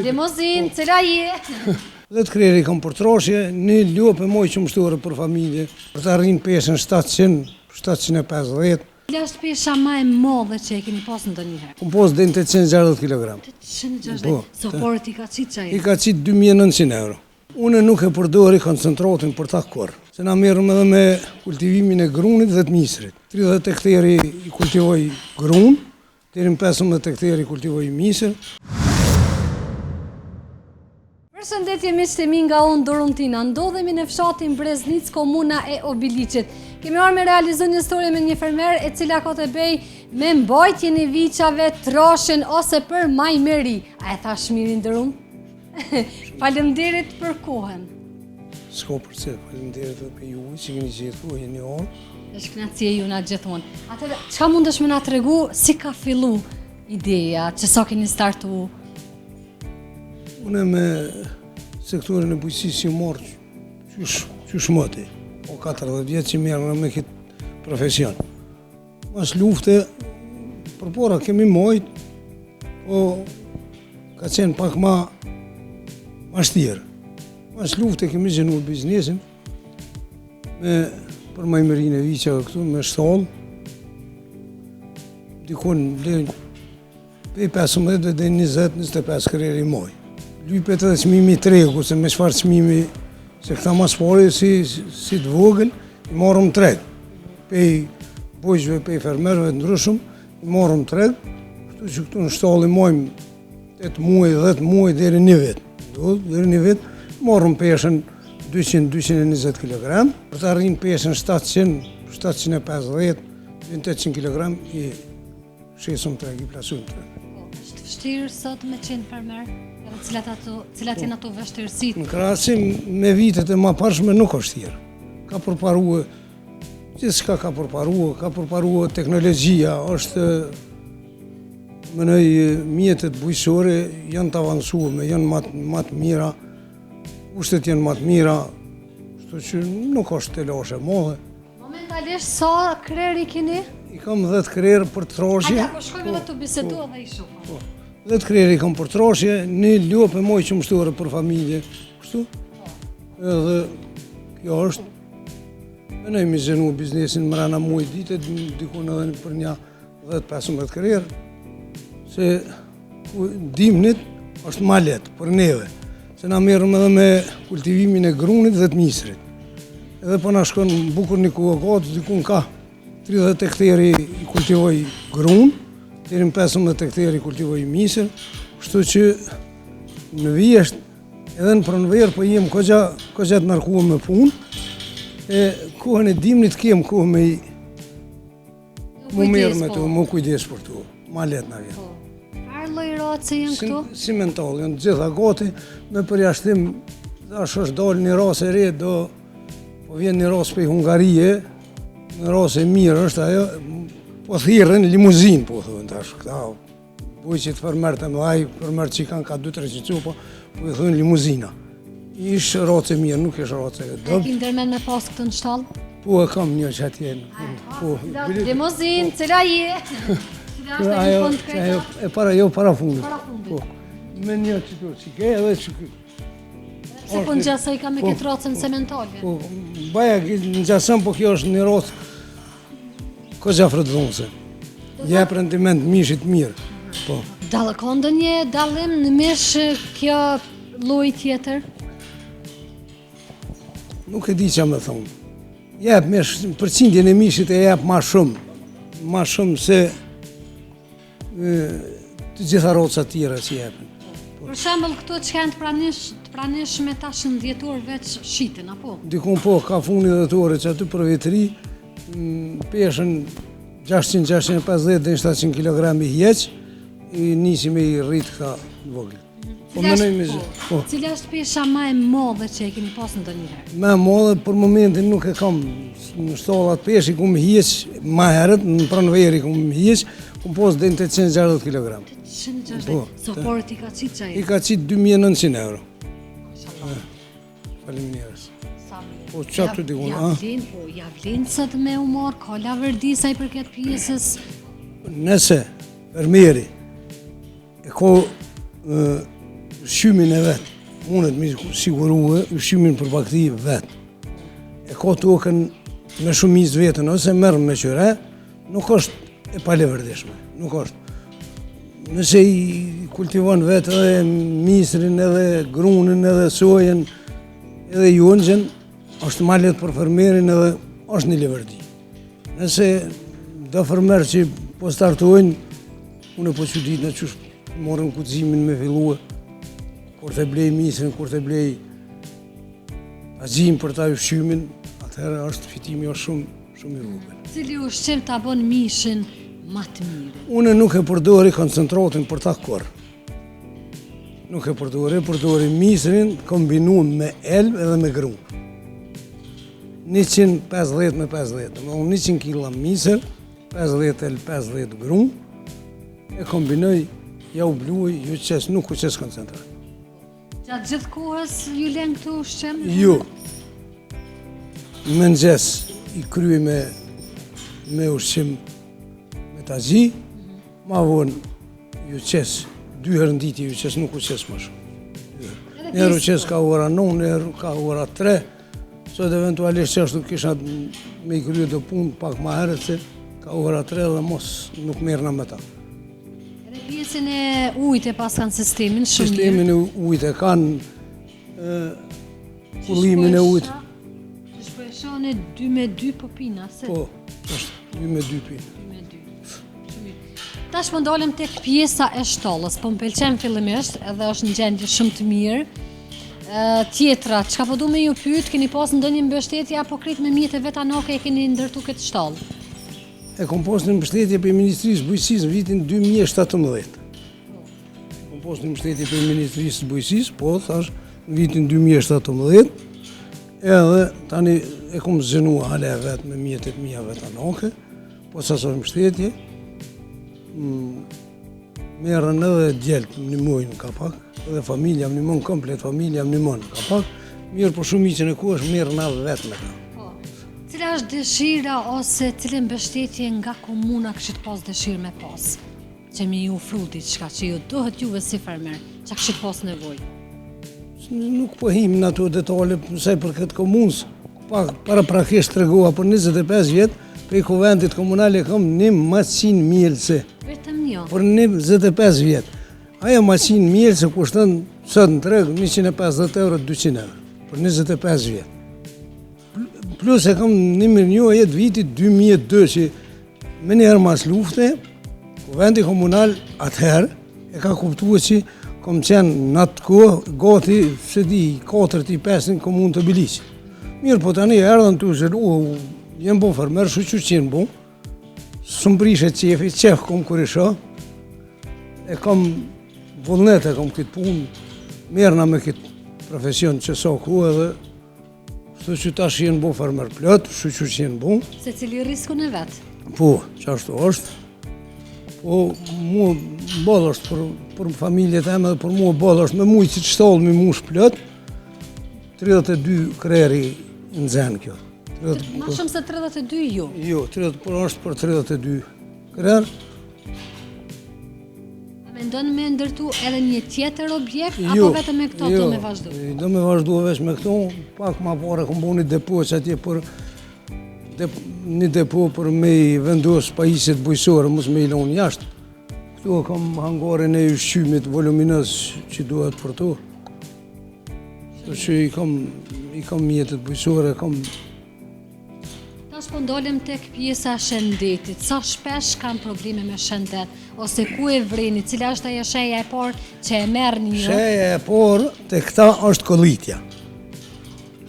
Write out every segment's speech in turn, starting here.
Limozin, cila je? Dhe të kreri kam për troshje, një lopë moj që mështore për familje, për të arrin pesën 750. Cila është pesha ma e modhe që e keni pas në ndonjëherë? Kom pas dhe në 860 kg. 860, soporët i ka qitë që I ka qitë 2.900 euro. Une nuk e përdori koncentratin për ta kur. Se na merrem edhe me kultivimin e grunit dhe të misrit. 30 hektari i kultivoj grun, deri në 15 hektari i kultivoj misër. Përshëndetje miqtë e mi nga unë Dorontina. Ndodhemi në fshatin Breznic, komuna e Obiliqit. Kemi arë me realizën një historie me një fermer e cila ka të bej me mbajtjen e viçave, troshen ose për majmeri. A e thash mirë ndërum? Faleminderit për kohën. S'ka përse, faleminderit për ju, që keni gjetur kohë një orë. Është kënaqësia jona gjithmonë. Atëherë, çka mundesh më na tregu si ka fillu ideja, që sa keni startu? Une me sektorin e bujqësisë që marrë qysh mëti. O 40 vjetë që merrem me këtë profesion. Mas lufte, përpora kemi mojt, po ka qenë pak ma shtirë. Mas lufte kemi gjenu biznesin për majmërin e viçave këtu, me shtallë. Dikon pej 15 dhe 20-25 kreri moj. Lypet edhe çmimi i tregu, se me çfarë çmimi, se këta mas pari si të vogël, i marrëm treg. Pej bujqve, pej fermerëve të ndryshëm, i marrëm treg, kështu që këtu në shtallë i mojmë 8 muaj, 10 muaj deri një vit. Deri një vit, marrëm peshën 200-220 kg, për të arrin peshën 700-750, 800 kg, i shesëm treg, i plasujmë treg. Është vështirë sot me qenë fermer? Cilat janë ato vështirësitë? Në krahasim me vitet e mëparshme nuk është vështirë. Ka përparuar gjithçka, ka përparuar teknologjia, është mënoj mjetet bujqësore janë të avancuar, janë më të mira, ushtet janë më të mira, kështu që nuk është të lashe modhe. Momentalisht sa kreri keni? I kam 10 krerë për troshje. Po shkojmë edhe të bisedu edhe i shumë. 10 krerë i kam për troshje, një lopë moj që mështore për familje, kështu. Edhe kjo është, mënoj me zhenu biznesin mrena muaj ditet, dikun edhe për një 10-15 krerë, se dimnit është ma letë për neve, se na merrem edhe me kultivimin e grunit dhe të misrit. Edhe po na shkon bukur një kuagat, dikun ka 30 hektari i kultivoj grun, deri në 15 hektari i kultivoj misër, kështu që në vjesht, edhe në pronëverë, po jem kogja të narkuar me punë, e kohën e dimnit kem kohë me mu merë me të, mu kujdes për të, ma letë na vjetë. Farë lloj race janë këtu? Simental, janë gjitha gati, me përjashtim, dash është dalë një rasë e re, po vjen një rasë për Hungarije, një rasë e mirë është ajo, po thirrën limuzin, po thënë tash, këta bujqit fermerë të mëdhaj, fermerë që i kanë ka 2-3 qicu, po i thënë limuzina. Ishë race e mirë, nuk ishë race e dëbë. E ki ndërmen me pas këtë në shtallë? Po e kam një që atjenë. Limuzin, cila je? Ajo e para fundit. Po, me një që ke edhe që ke. Se po në gjasa i ka me këtë racën sementalve? Po, baja në gjasën, po kjo është një racë kogja fredhonse. Jep rendiment mishit mirë. Po. Ka ndonjë dallim në mish kjo lloj tjetër? Nuk e di që me thonë. Jep mish, përqindjen e mishit e jep ma shumë se të gjitha rocat tjera që jepen. Për shembull këto që janë të pranishme tash në dhjetor veç shiten, apo? Dikun po, ka funi dhe të ore që aty për vetëri, peshën 600-650 dhe 700 kg i hjeq, i nisi me i rritë këta vogël. Cila është pesha ma e modhe që e keni pas në ndonjëherë? Ma e modhe, për momentin nuk e kam në shtallat peshë, i kum hjeq ma herët, në pranveri kum hjeq, kum pas dhe në 860 kg. 860? Soporët i ka qitë që I ka qitë 2.900 euro. Faleminderit. Po qatë të dikun, a? Ja vlinë sot me umar, ka lavërdisa i përket pjesës? Nëse fermeri e ko ushqymin e vetë, mundet me sigurue ushqymin për bakti vetë. E ka tokën me shumicë vetën, ose merr me qyre, nuk është e palevërdishme, nuk është. Nëse i kultivon vetë edhe misrin, edhe grunin, edhe sojen, edhe jonxhen, është ma lehtë për fermerin edhe është një levërdi. Nëse do fermer që po startojnë, unë po çudit në çush morën kuximin me fillue, kur të blej misrin, kur të blej azim për ta ushqymin, atëherë është fitimi është shumë i vogël. Cili ushqim ta bën mishin më të mirë? Unë nuk e përdori koncentratin për ta kur. Nuk e përdori misrin kombinuar me elb edhe me grum. 150 me 50, do 100 kg misër, 50 elb, 50 grum, e kombinoj, ja u bluaj, ju qes, nuk u qes koncentrat. Gjatë gjithë kohës ju len këtu ushqim? Jo. Mëngjes i kryej me ushqim me tazi, ma vonë ju qes, 2 herë në ditë ju qes, nuk u qes më shumë. Njerë u qes ka ora 9, njerë ka ora 3, sot eventualisht që ashtu kisha me i krye të punë pak ma herët se ka ora 3 dhe mos nuk merrna me ta. Edhe pjesën e ujit e pas kanë sistemin shumë mirë. Sistemin e ujit e kanë, kullimin e ujit. Që shpeshone 2 me 2 po pina, se? Po, është 2 me 2 pina. 2 me 2. Shumë mirë. Tash po ndalem tek pjesa e shtollës, po më pëlqen fillimisht edhe është në gjendje shumë të mirë. Tjetra, çka po du me ju pyet, keni pas ndonjë mbështetje apo krejt me mjete vetanake e keni ndërtu këtë shtollë? E kom pas një mbështetje për Ministrisë Bujqësisë në vitin 2017. Kom pas një mbështetje për Ministrisë Bujqësisë, po, thash, në vitin 2017, edhe tani e kom zënua hale vetë me mjetet mija vetanake, po sa sa mbështetje, merën edhe djeltë më nimojnë ka pak, edhe familja më nimon, komplet familja më nimon ka pak, mirë për shumicën e kohësh merën edhe vetë me ta. Cila është dëshira ose cilën mbështetje nga komuna këshit pas dëshirë me pas? Që mi ju ofru diçka, që ju duhet juve si fermer, që këshit pas nevojë? Nuk po him në ato detale nëse për këtë komunës, para prakisht të regova për 25 vjetë, për i kuvendit komunale kam 100 mielëse. Vetëm jo? Për 25 vjetë. Ajo maqin mielëse kushtën sot në treg 150 euro, 200 euro, për 25 vjetë. Plus e kam 1 milion jetë vitit 2002 që me njëherë mas lufte, kuvendi komunal atëherë e ka kuptuar që kom qenë në atë kohë gati se di 4-5 komunë të Biliqit. Mirë, po tani erdhën të zhëru, jem bo fermer, shu që qenë bo, së më prishe qefi, qef kom kur isha, e kam vullnet e kam këtë punë, merna me këtë profesion që sa kohë edhe, shtu që tash jenë bo fermer plot, shu që qenë bo. Se cili risku në vetë? Po, që ashtu është. Po, mu ballë është për familjet e me dhe për mu ballë është me mujtë që të shtallë me mush plot, 32 kreri në zenë kjo. Ma shumë se 32 ju? Jo, por është për 32 krer. A me ndonë me ndërtu edhe një tjetër objekt, apo vetëm me këto të me vazhdu? Jo, do me vazhdu veç me këto, pak ma pare kom bo një depo që atje për një depo për me i vendos pajisit bujësore, mos me i lonë jashtë. Këtu kam hangarin e ushqymit voluminës që duhet për to. Që i kam mjetet bujësore, Tash po ndolim tek pjesa e shëndetit. Sa shpesh kanë probleme me shëndet? Ose ku e vreni? Cila është ajo sheja e parë që e merr një? Sheja e parë te këta është kollitja.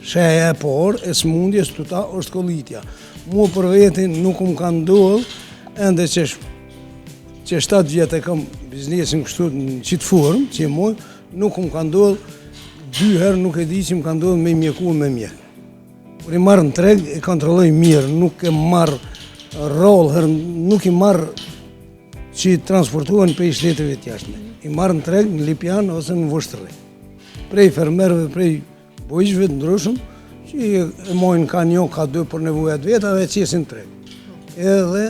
Sheja e parë e smundjes të ta është kollitja. Mua për vetin nuk më ka ndodhur, ende që 7 vjetë e kam biznesin kështu në qitë formë, që e moj, nuk më ka ndodhur, 2 herë nuk e di që më ka ndodhur me mjeku me mjek. Kur i marrë në treg, e kontrolloj mirë, nuk e marrë rollë, nuk i marrë që i transportohen për i shtetëve të jashtme. I marrë në treg, në Lipjan ose në Voshtërri. Prej fermerëve, prej bojqëve të ndryshëm, që e mojnë ka 1, ka 2 për nevojat veta dhe qesin treg. Edhe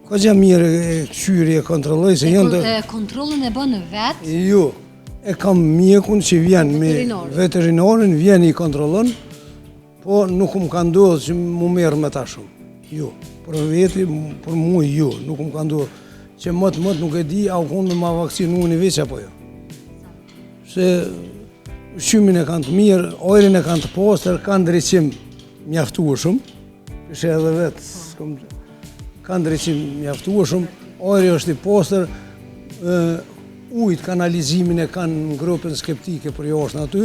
Ka gjë mirë e këshyri e kontrolloj se janë të... Kontrollën e bën vetë? Jo, e kam mjekun që vjen me veterinarin, vjen i kontrollon, po nuk më ka ndodhur që mu merr me ta shumë. Jo, për veti, për mua jo, nuk më ka ndodhur. Që mëtë nuk e di, a u konë me ma vakcinu një veç apo jo. Se ushqimin e kanë të mirë, ojrin e kanë të postër, kanë drejqim mjaftueshëm, që edhe vetë, kanë drejqim mjaftueshëm, ojri është i postër, ujtë kanalizimin e kanë në grupën skeptike për jashtë në aty,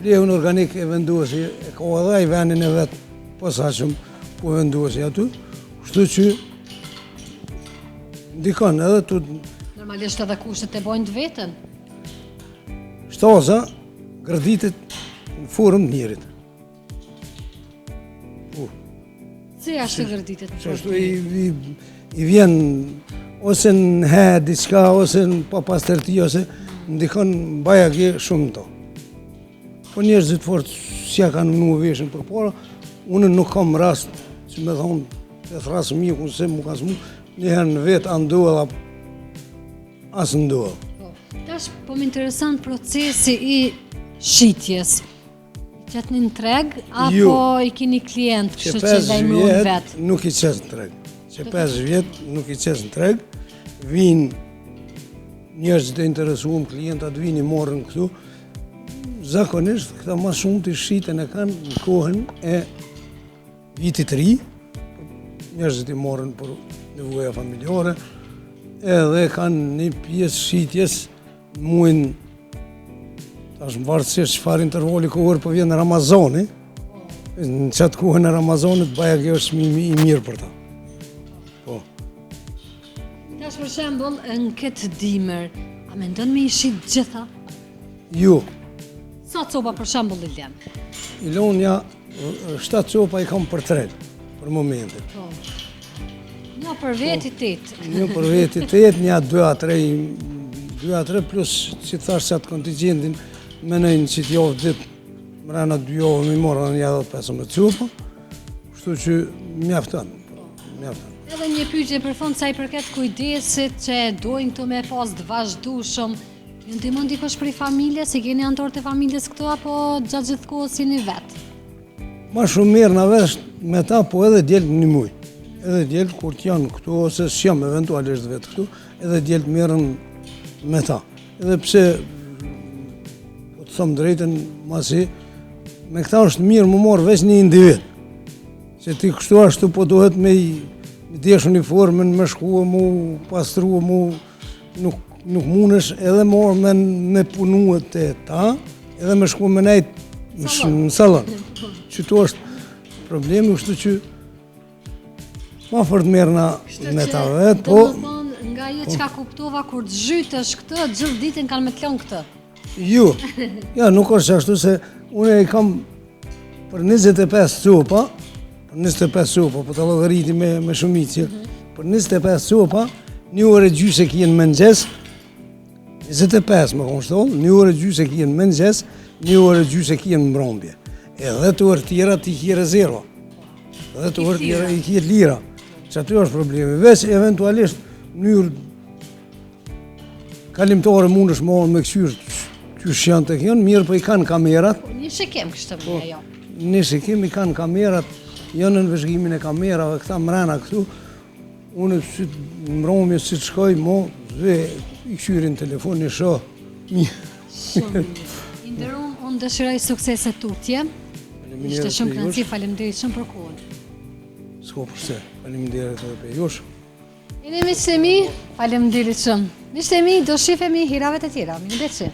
plehun organik e vendosi, e ka edhe i venin e vetë posaçëm po vendosi aty, kështu që ndikon edhe të... Normalisht edhe kushtet e bojnë të vetën? Shtaza gërditet në formë të njerit. Si ashtë të gërditet në formë të njerit? I vjen ose në he diçka, ose në papastërti, ose ndikon bajagi shumë to. Po njerëzit fort s'ja kanë nu veshën për para, unë nuk kam rast që me thonë, e thrasë mjekun se mu ka s'mu, njëherë në vetë andohë, asë ndohë. Tash, po më interesant procesi i shitjes. Qëtë një në treg, apo i kini klient, kështë që lajmëron vetë? Nuk i qesë në treg. Që 5 vjetë nuk i qesë në treg, vinë njerëzit e interesuam, klientat vinë i morën këtu, zakonisht, këta ma shumë të shiten e kanë në kohën e vitit ri, njerëzit i morën për nevoja familjare, edhe kanë një pjesë shitjes muin, tash më vartësisht çfarë intervali kohër po vjen Ramazani, në qatë kohën e Ramazanit baja kjo është i mirë për ta. Po. Tash për shembull, në këtë dimër, a mendon me i shit gjitha? Jo. Sa copa për shembull i lem? I lonja, 7 copa i kam për tren, për momentin. Po. Një për veti 8. Një për veti 8, një 2-3 plus që thash që atë kontingentin menojnë që t'javë ditë, mrena 2 javë mi morë në 15 copa, kështu që mjafton. Edhe një pyetje për fond sa i përket kujdesit që dojnë këtu me pas të vazhdueshëm, ju ndihmon dikush prej familjes, si keni anëtar të familjes këtu apo gjatë gjithë kohës jeni vetë? Ma shumë mirë në vesh me ta, po edhe djelë një muj. Edhe djelë kur t'janë këtu, ose s'jam eventualisht vetë këtu, edhe djelë merën me ta. Edhe pse, po të thëmë drejten masi, me këta është mirë më morë veç një individ. Se ti kështu ashtu po dohet me desh uniformën, me shkua mu, pastrua mu, nuk mundesh edhe morë me punu të ta, edhe me shkua me nejtë në salon. Qëto është problemi, kështu që ma fort merë me ta vetë, po... Nga je që ka kuptova, kur të zhytësh këtë, gjithë ditën kanë me të klonë këtë? Jo, ja, nuk është ashtu se unë e kam për 25 copa, po të logariti me shumicje, për 25 copa, 1 orë e gjysë e kjenë mëngjes, 25 me konë shtollë, 1 orë e gjysë e kjenë mëngjes, 1 orë e gjysë e kjenë mbrëmje. E 10 orë tjera ti kje rezerva, 10 orë tjera i kje lira, që aty është problemi. Veç eventualisht njërë kalimtare mund është marrë me kësyrë që janë të kjenë, mirë po i kanë kamerat. Një shikim kështë të mëja jo. Një shikim i kanë kamerat, janë në vëzhgimin e kamerave, këta mrena këtu, unë në mbrëmje si të shkoj, i këshyrin telefon, një shoh. Inderum, unë dëshiroj sukseset tutje. Ishte shumë kënaqësi, faleminderit shumë për kohën. S'ko përse, faleminderit edhe për jush. Miqtë e mi, faleminderit shumë. Miqtë e mi, do shifemi hirave të tjera. Mirëmbëjtje.